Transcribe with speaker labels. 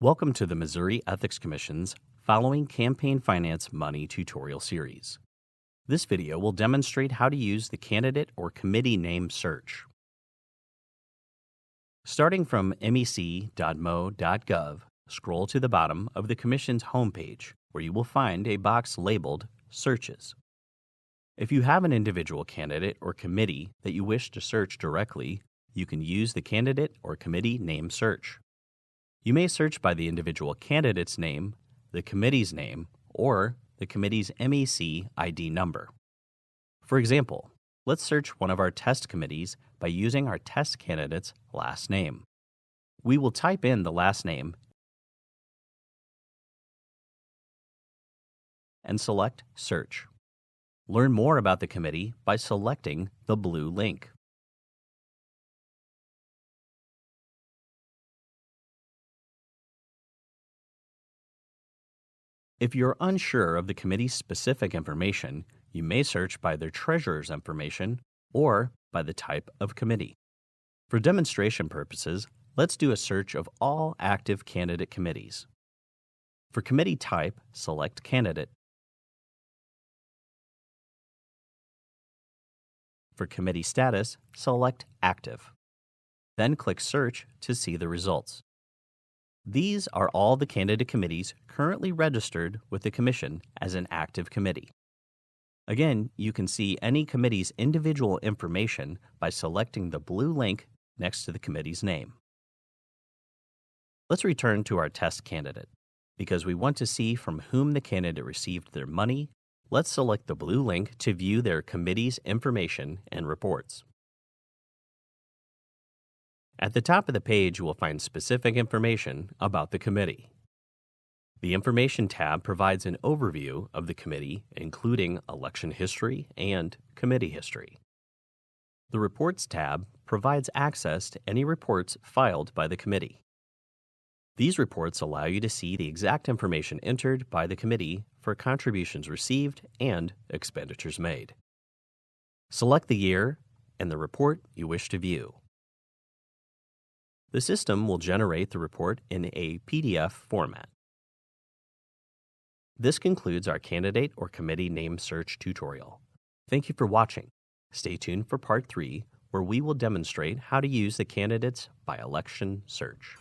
Speaker 1: Welcome to the Missouri Ethics Commission's Following Campaign Finance Money tutorial series. This video will demonstrate how to use the candidate or committee name search. Starting from mec.mo.gov, scroll to the bottom of the Commission's homepage, where you will find a box labeled Searches. If you have an individual candidate or committee that you wish to search directly, you can use the candidate or committee name search. You may search by the individual candidate's name, the committee's name, or the committee's MEC ID number. For example, let's search one of our test committees by using our test candidate's last name. We will type in the last name and select Search. Learn more about the committee by selecting the blue link. If you're unsure of the committee's specific information, you may search by their treasurer's information or by the type of committee. For demonstration purposes, let's do a search of all active candidate committees. For committee type, select Candidate. For committee status, select Active. Then click Search to see the results. These are all the candidate committees currently registered with the Commission as an active committee. Again, you can see any committee's individual information by selecting the blue link next to the committee's name. Let's return to our test candidate. Because we want to see from whom the candidate received their money, let's select the blue link to view their committee's information and reports. At the top of the page, you will find specific information about the committee. The Information tab provides an overview of the committee, including election history and committee history. The Reports tab provides access to any reports filed by the committee. These reports allow you to see the exact information entered by the committee for contributions received and expenditures made. Select the year and the report you wish to view. The system will generate the report in a PDF format. This concludes our candidate or committee name search tutorial. Thank you for watching. Stay tuned for Part 3, where we will demonstrate how to use the candidates by election search.